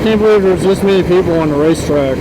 Can't believe there's this many people on the racetrack.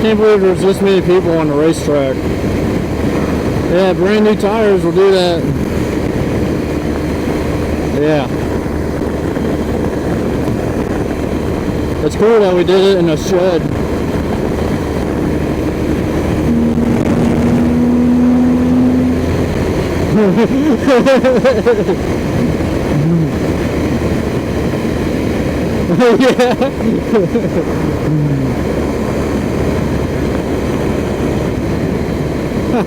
Can't believe there's this many people on the racetrack. Yeah, brand new tires will do that. Yeah. It's cool that we did it in a shed. I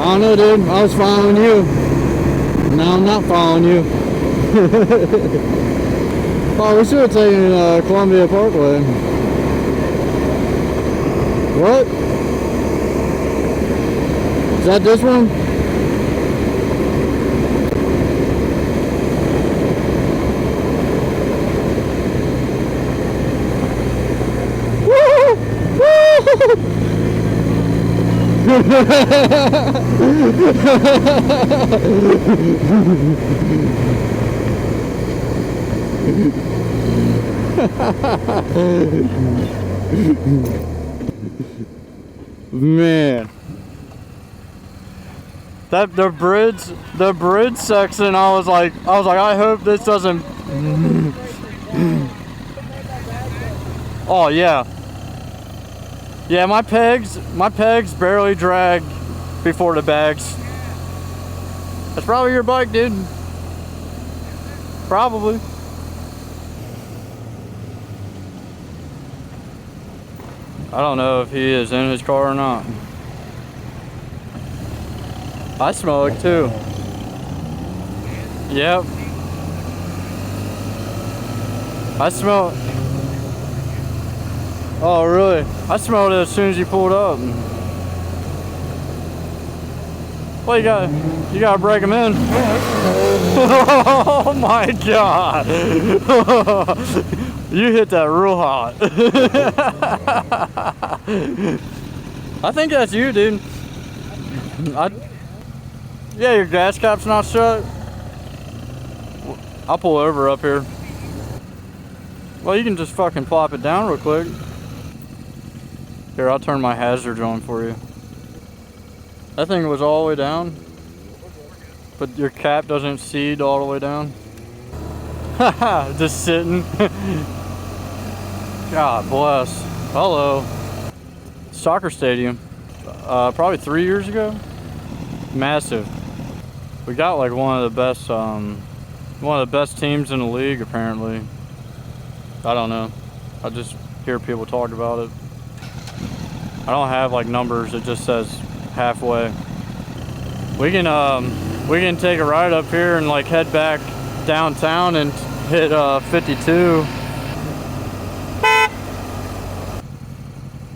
don't know, dude. I was following you. Now I'm not following you. Oh, we should have taken Columbia Parkway. What? Is that this one? Man, that the bridge section, I was like I hope this doesn't. Oh yeah. Yeah, my pegs barely drag before the bags. That's probably your bike, dude. Probably. I don't know if he is in his car or not. I smell it too. Yep. I smell it. Oh, really? I smelled it as soon as you pulled up. Well, you gotta break them in. Oh my God. You hit that real hot. I think that's you, dude. Yeah, your gas cap's not shut. I'll pull over up here. Well, you can just fucking plop it down real quick. Here, I'll turn my hazards on for you. That thing was all the way down, but your cap doesn't seat all the way down. Haha, just sitting. God bless. Hello. Soccer stadium. Probably 3 years ago. Massive. We got like one of the best teams in the league apparently. I don't know. I just hear people talk about it. I don't have like numbers. It just says halfway. We can take a ride up here and like head back downtown and hit 52.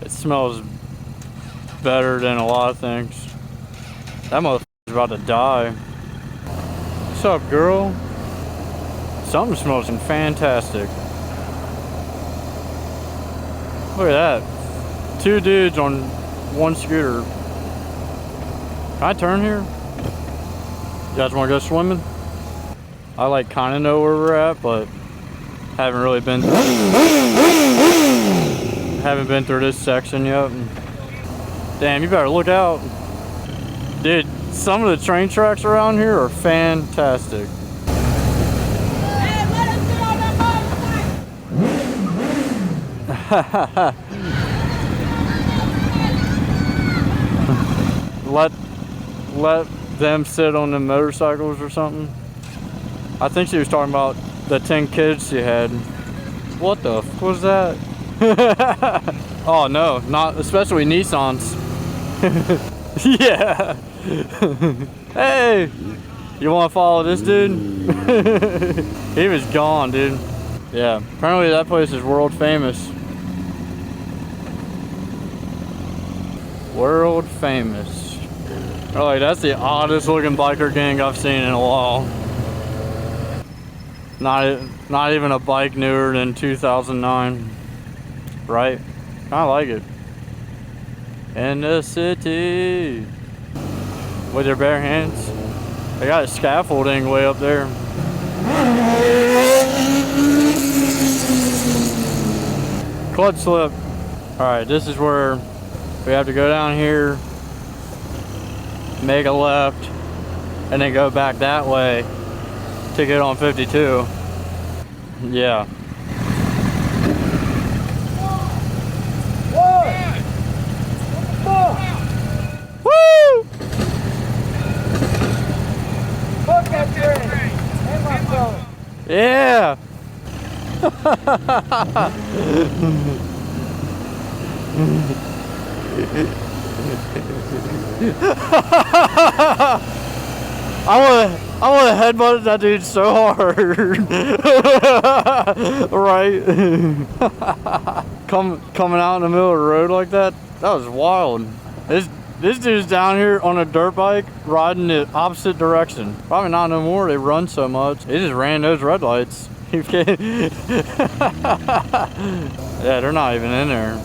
It smells better than a lot of things. That motherfucker's about to die. What's up, girl? Something smells fantastic. Look at that. 2 dudes on 1 scooter. Can I turn here? You guys want to go swimming? I like kind of know where we're at, but haven't really been through this section yet. Damn, you better look out. Dude, Some of the train tracks around here are fantastic. Hey, let us get on that motorcycle! let them sit on the motorcycles or something. I think she was talking about the 10 kids she had. What the f was that? Oh no, not especially Nissans. Yeah. Hey, you want to follow this dude? He was gone, dude. Yeah, apparently that place is world famous. World famous. Oh, like, that's the oddest looking biker gang I've seen in a while. Not even a bike newer than 2009, right? I like it. In the city, with their bare hands. They got a scaffolding way up there. Clutch slip. All right, this is where we have to go down here, make a left, and then go back that way to get on 52. Yeah. Woo! Fuck that train! Hey, my phone! Yeah. I want to headbutt that dude so hard. Right? Coming out in the middle of the road like that, that was wild. This dude's down here on a dirt bike riding the opposite direction. Probably not no more, they run so much. He just ran those red lights. Yeah, they're not even in there.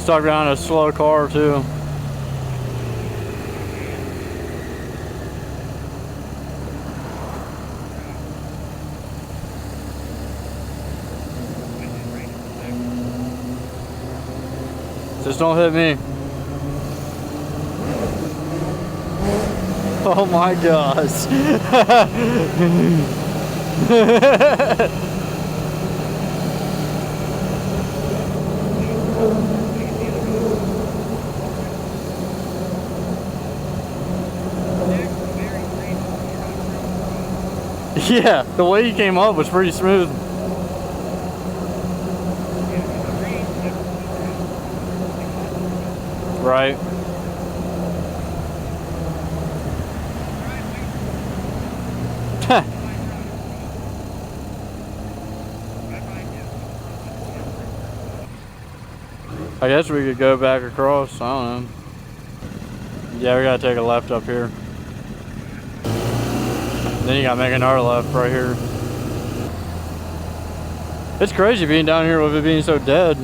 Stuck down a slow car too. Just don't hit me. Oh my gosh. Yeah, the way he came up was pretty smooth. Right. I guess we could go back across. I don't know. Yeah, we gotta take a left up here. Then you gotta make another left right here. It's crazy being down here with it being so dead.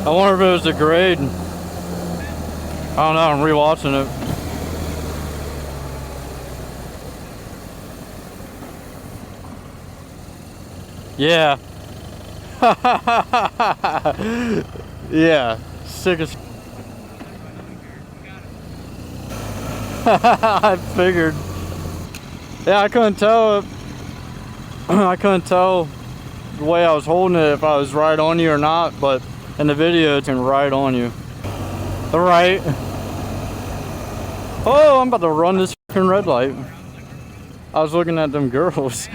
I wonder if it was the grade. I don't know, I'm rewatching it. Yeah. Yeah, sick as I figured. Yeah, I couldn't tell it. I couldn't tell the way I was holding it if I was right on you or not, but in the video it's right on you. Alright. Oh, I'm about to run this fucking red light. I was looking at them girls.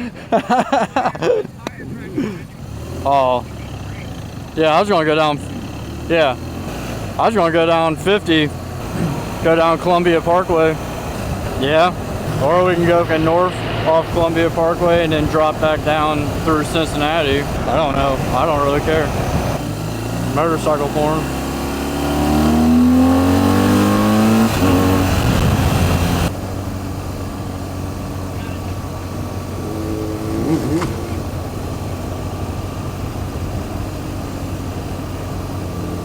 Oh. Yeah, I was gonna go down. Yeah. I was gonna go down 50. Go down Columbia Parkway. Yeah. Or we can go north off Columbia Parkway and then drop back down through Cincinnati. I don't know. I don't really care. Motorcycle porn.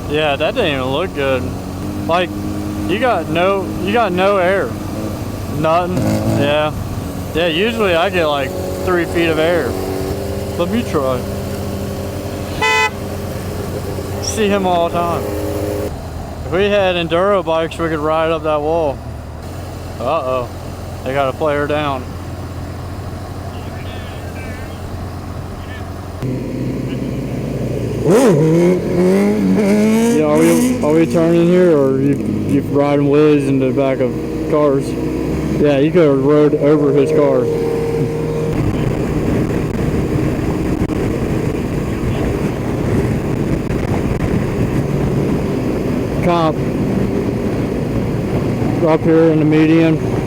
Yeah, that didn't even look good. Like, you got no air. Nothing. Yeah. Yeah, usually I get like 3 feet of air. Let me try. See him all the time. If we had enduro bikes, we could ride up that wall. Uh-oh. They gotta play her down. Yeah, are we turning here, or you riding whiz in the back of cars? Yeah, you could have rode over his car. Cop up here in the median.